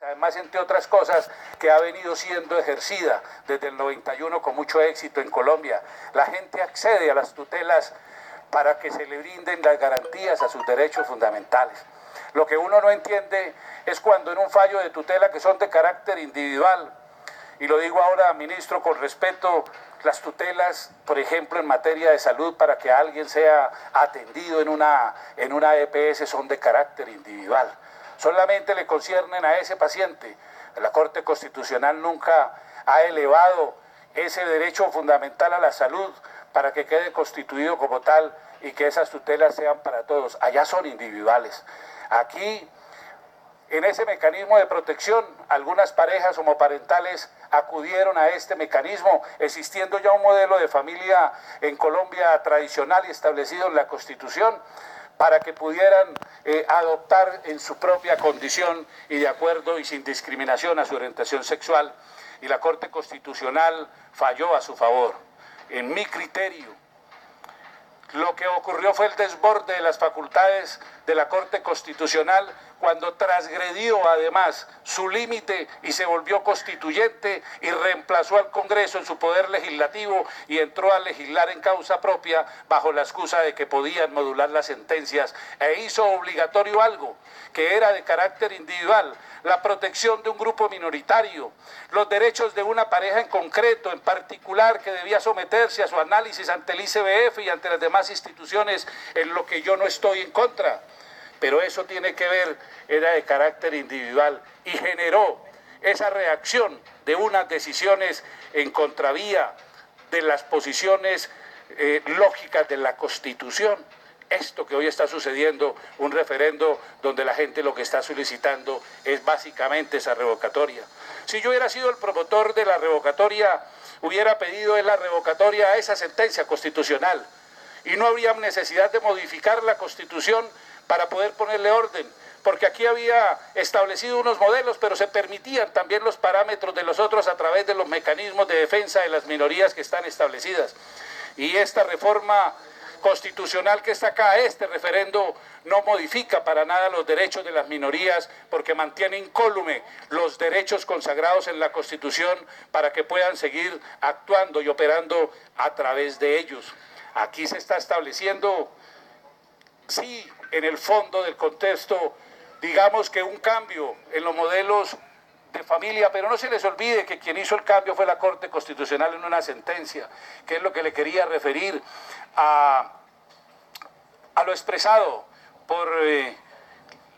Además, entre otras cosas, que ha venido siendo ejercida desde el 91 con mucho éxito en Colombia. La gente accede a las tutelas para que se le brinden las garantías a sus derechos fundamentales. Lo que uno no entiende es cuando en un fallo de tutela que son de carácter individual, y lo digo ahora, ministro, con respeto, las tutelas, por ejemplo, en materia de salud, para que alguien sea atendido en una EPS, son de carácter individual. Solamente le conciernen a ese paciente. La Corte Constitucional nunca ha elevado ese derecho fundamental a la salud para que quede constituido como tal y que esas tutelas sean para todos. Allá son individuales. Aquí, en ese mecanismo de protección, algunas parejas homoparentales acudieron a este mecanismo, existiendo ya un modelo de familia en Colombia tradicional y establecido en la Constitución, para que pudieran adoptar en su propia condición y de acuerdo y sin discriminación a su orientación sexual. Y la Corte Constitucional falló a su favor. En mi criterio, lo que ocurrió fue el desborde de las facultades de la Corte Constitucional cuando transgredió además su límite y se volvió constituyente y reemplazó al Congreso en su poder legislativo y entró a legislar en causa propia bajo la excusa de que podían modular las sentencias e hizo obligatorio algo que era de carácter individual, la protección de un grupo minoritario, los derechos de una pareja en concreto, en particular, que debía someterse a su análisis ante el ICBF y ante las demás instituciones, en lo que yo no estoy en contra. Pero eso tiene que ver, era de carácter individual y generó esa reacción de unas decisiones en contravía de las posiciones lógicas de la Constitución. Esto que hoy está sucediendo, un referendo donde la gente lo que está solicitando es básicamente esa revocatoria. Si yo hubiera sido el promotor de la revocatoria, hubiera pedido la revocatoria a esa sentencia constitucional y no habría necesidad de modificar la Constitución para poder ponerle orden, porque aquí había establecido unos modelos, pero se permitían también los parámetros de los otros a través de los mecanismos de defensa de las minorías que están establecidas. Y esta reforma constitucional que está acá, este referendo, no modifica para nada los derechos de las minorías porque mantiene incólume los derechos consagrados en la Constitución para que puedan seguir actuando y operando a través de ellos. Aquí se está estableciendo, sí, en el fondo del contexto, digamos que un cambio en los modelos de familia, pero no se les olvide que quien hizo el cambio fue la Corte Constitucional en una sentencia, que es lo que le quería referir a lo expresado por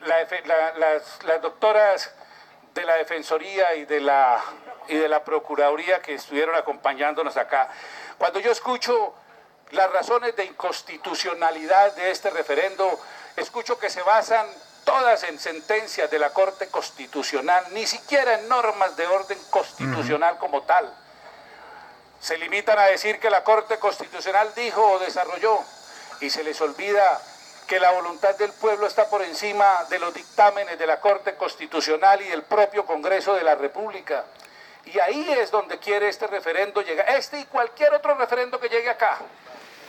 las doctoras de la Defensoría y de la Procuraduría que estuvieron acompañándonos acá. Cuando yo escucho las razones de inconstitucionalidad de este referendo, escucho que se basan todas en sentencias de la Corte Constitucional, ni siquiera en normas de orden constitucional como tal. Se limitan a decir que la Corte Constitucional dijo o desarrolló, y se les olvida que la voluntad del pueblo está por encima de los dictámenes de la Corte Constitucional y del propio Congreso de la República. Y ahí es donde quiere este referendo llegar, este y cualquier otro referendo que llegue acá,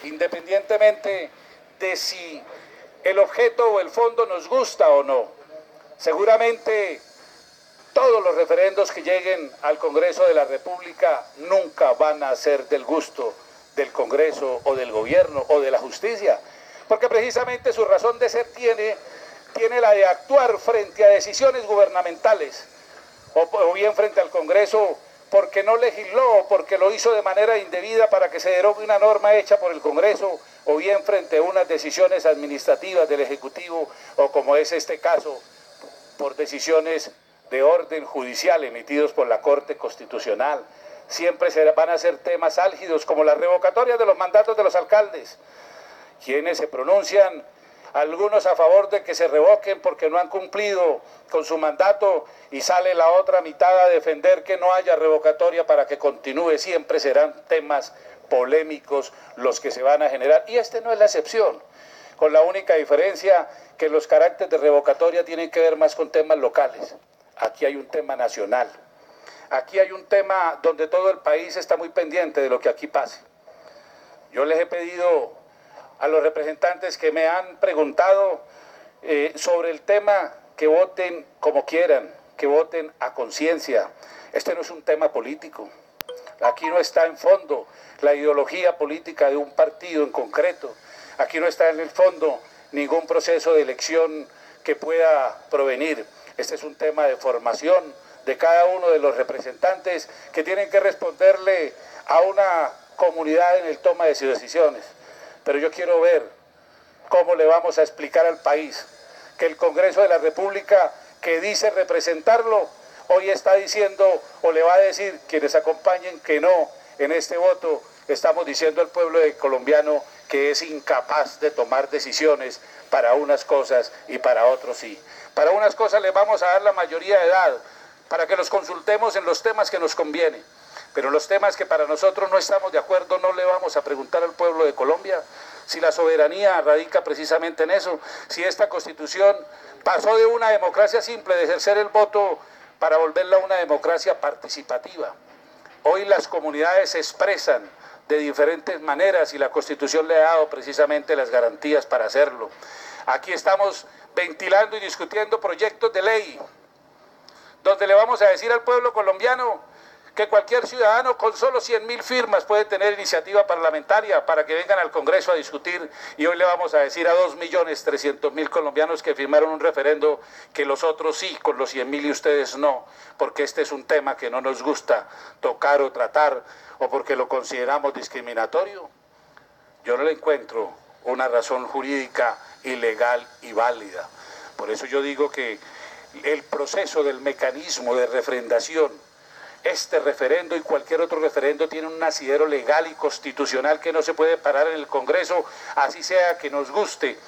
independientemente de si el objeto o el fondo nos gusta o no. Seguramente todos los referendos que lleguen al Congreso de la República nunca van a ser del gusto del Congreso o del gobierno o de la justicia, porque precisamente su razón de ser tiene la de actuar frente a decisiones gubernamentales o bien frente al Congreso porque no legisló o porque lo hizo de manera indebida para que se derogue una norma hecha por el Congreso, o bien frente a unas decisiones administrativas del Ejecutivo, o como es este caso, por decisiones de orden judicial emitidos por la Corte Constitucional. Siempre van a ser temas álgidos como la revocatoria de los mandatos de los alcaldes, quienes se pronuncian, algunos a favor de que se revoquen porque no han cumplido con su mandato, y sale la otra mitad a defender que no haya revocatoria para que continúe. Siempre serán temas polémicos los que se van a generar, y este no es la excepción, con la única diferencia que los caracteres de revocatoria tienen que ver más con temas locales. Aquí hay un tema nacional, aquí hay un tema donde todo el país está muy pendiente de lo que aquí pase. Yo les he pedido a los representantes que me han preguntado sobre el tema que voten como quieran, que voten a conciencia. Este no es un tema político. Aquí no está en fondo la ideología política de un partido en concreto. Aquí no está en el fondo ningún proceso de elección que pueda provenir. Este es un tema de formación de cada uno de los representantes que tienen que responderle a una comunidad en el toma de sus decisiones. Pero yo quiero ver cómo le vamos a explicar al país que el Congreso de la República, que dice representarlo, hoy está diciendo o le va a decir quienes acompañen que no en este voto. Estamos diciendo al pueblo colombiano que es incapaz de tomar decisiones para unas cosas y para otros sí. Para unas cosas les vamos a dar la mayoría de edad para que los consultemos en los temas que nos conviene, pero los temas que para nosotros no estamos de acuerdo no le vamos a preguntar al pueblo de Colombia si la soberanía radica precisamente en eso, si esta Constitución pasó de una democracia simple, de ejercer el voto, para volverla una democracia participativa. Hoy las comunidades se expresan de diferentes maneras y la Constitución le ha dado precisamente las garantías para hacerlo. Aquí estamos ventilando y discutiendo proyectos de ley, donde le vamos a decir al pueblo colombiano que cualquier ciudadano con solo 100.000 firmas puede tener iniciativa parlamentaria para que vengan al Congreso a discutir, y hoy le vamos a decir a 2.300.000 colombianos que firmaron un referendo que los otros sí, con los 100.000 y ustedes no, porque este es un tema que no nos gusta tocar o tratar, o porque lo consideramos discriminatorio. Yo no le encuentro una razón jurídica y legal y válida. Por eso yo digo que el proceso del mecanismo de refrendación, este referendo y cualquier otro referendo, tiene un asidero legal y constitucional que no se puede parar en el Congreso, así sea que nos guste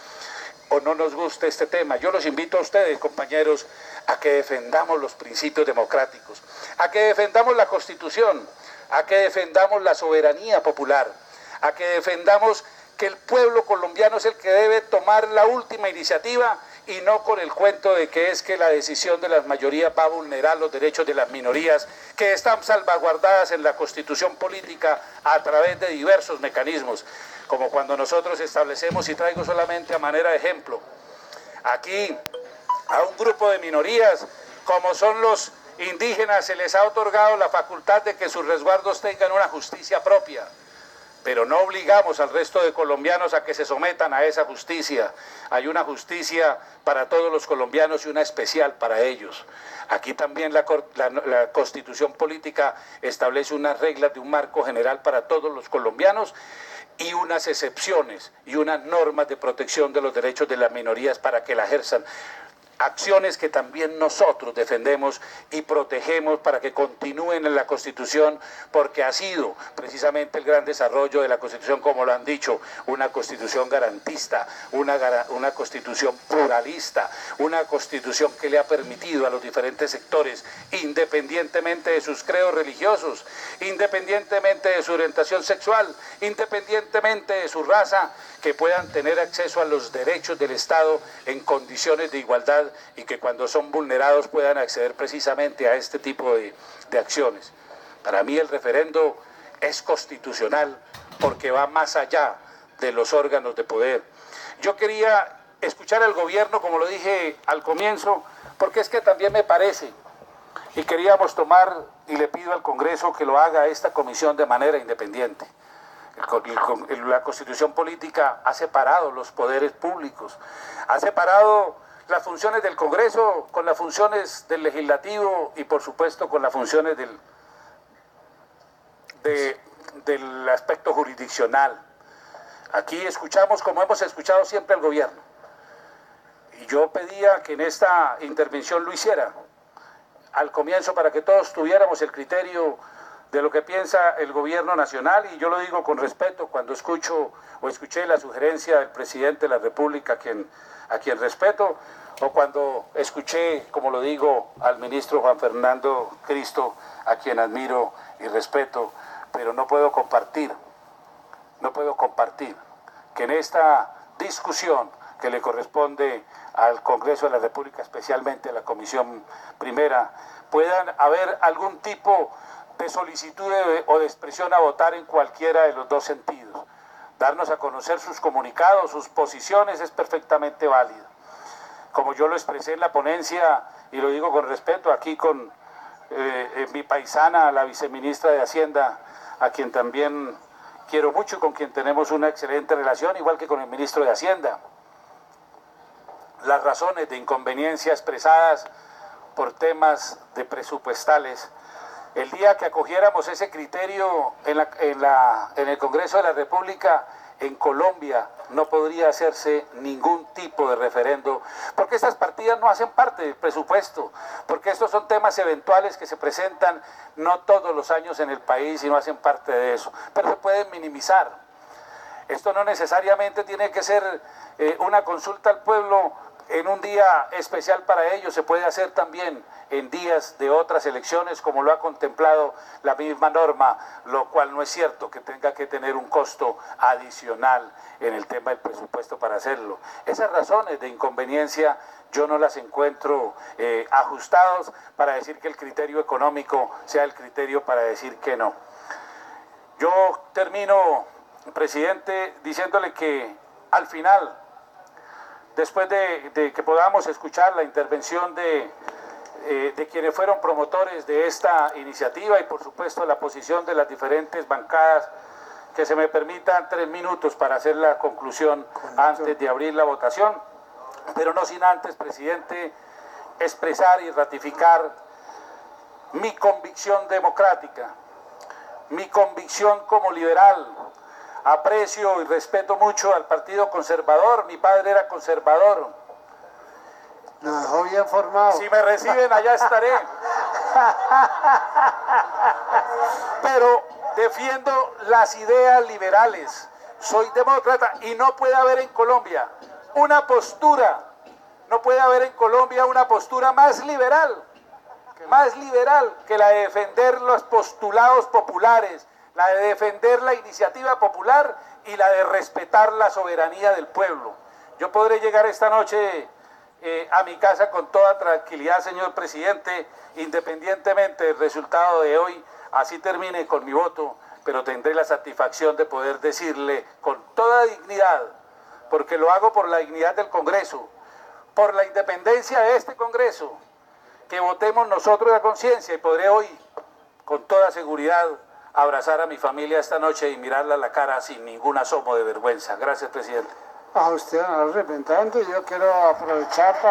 o no nos guste este tema. Yo los invito a ustedes, compañeros, a que defendamos los principios democráticos, a que defendamos la Constitución, a que defendamos la soberanía popular, a que defendamos que el pueblo colombiano es el que debe tomar la última iniciativa, y no con el cuento de que es que la decisión de las mayorías va a vulnerar los derechos de las minorías, que están salvaguardadas en la Constitución política a través de diversos mecanismos, como cuando nosotros establecemos, y traigo solamente a manera de ejemplo, aquí a un grupo de minorías, como son los indígenas, se les ha otorgado la facultad de que sus resguardos tengan una justicia propia, pero no obligamos al resto de colombianos a que se sometan a esa justicia. Hay una justicia para todos los colombianos y una especial para ellos. Aquí también la Constitución política establece unas reglas de un marco general para todos los colombianos y unas excepciones y unas normas de protección de los derechos de las minorías para que la ejerzan. Acciones que también nosotros defendemos y protegemos para que continúen en la Constitución, porque ha sido precisamente el gran desarrollo de la Constitución, como lo han dicho, una Constitución garantista, una Constitución pluralista, una Constitución que le ha permitido a los diferentes sectores, independientemente de sus credos religiosos, independientemente de su orientación sexual, independientemente de su raza, que puedan tener acceso a los derechos del Estado en condiciones de igualdad, y que cuando son vulnerados puedan acceder precisamente a este tipo de acciones. Para mí el referendo es constitucional porque va más allá de los órganos de poder. Yo quería escuchar al gobierno, como lo dije al comienzo, porque es que también me parece, y queríamos tomar, y le pido al Congreso que lo haga esta comisión de manera independiente. La Constitución política ha separado los poderes públicos, ha separado las funciones del Congreso con las funciones del Legislativo y por supuesto con las funciones del aspecto jurisdiccional. Aquí escuchamos, como hemos escuchado siempre, al gobierno, y yo pedía que en esta intervención lo hiciera al comienzo para que todos tuviéramos el criterio de lo que piensa el gobierno nacional, y yo lo digo con respeto cuando escuché la sugerencia del presidente de la República, a quien respeto, o cuando escuché, como lo digo, al ministro Juan Fernando Cristo, a quien admiro y respeto, pero no puedo compartir que en esta discusión que le corresponde al Congreso de la República, especialmente a la Comisión Primera, puedan haber algún tipo de solicitud o de expresión a votar en cualquiera de los dos sentidos. Darnos a conocer sus comunicados, sus posiciones, es perfectamente válido. Como yo lo expresé en la ponencia y lo digo con respeto, aquí con mi paisana, la viceministra de Hacienda, a quien también quiero mucho y con quien tenemos una excelente relación, igual que con el ministro de Hacienda. Las razones de inconveniencia expresadas por temas de presupuestales. El día que acogiéramos ese criterio en el Congreso de la República, en Colombia no podría hacerse ningún tipo de referendo, porque estas partidas no hacen parte del presupuesto, porque estos son temas eventuales que se presentan no todos los años en el país y no hacen parte de eso, pero se pueden minimizar. Esto no necesariamente tiene que ser una consulta al pueblo en un día especial para ellos, se puede hacer también en días de otras elecciones, como lo ha contemplado la misma norma, lo cual no es cierto que tenga que tener un costo adicional en el tema del presupuesto para hacerlo. Esas razones de inconveniencia yo no las encuentro ajustados para decir que el criterio económico sea el criterio para decir que no. Yo termino, presidente, diciéndole que al final, después de que podamos escuchar la intervención de quienes fueron promotores de esta iniciativa y por supuesto la posición de las diferentes bancadas, que se me permitan 3 minutos para hacer la conclusión antes de abrir la votación, pero no sin antes, presidente, expresar y ratificar mi convicción democrática, mi convicción como liberal. Aprecio y respeto mucho al Partido Conservador, mi padre era conservador. Nos dejó bien formado. Si me reciben, allá estaré. Pero defiendo las ideas liberales. Soy demócrata y no puede haber en Colombia una postura, no puede haber en Colombia una postura más liberal que la de defender los postulados populares, la de defender la iniciativa popular y la de respetar la soberanía del pueblo. Yo podré llegar esta noche a mi casa con toda tranquilidad, señor presidente, independientemente del resultado de hoy, así termine con mi voto, pero tendré la satisfacción de poder decirle con toda dignidad, porque lo hago por la dignidad del Congreso, por la independencia de este Congreso, que votemos nosotros a conciencia, y podré hoy, con toda seguridad, abrazar a mi familia esta noche y mirarla a la cara sin ningún asomo de vergüenza. Gracias, presidente. A usted, al representante, yo quiero aprovechar para...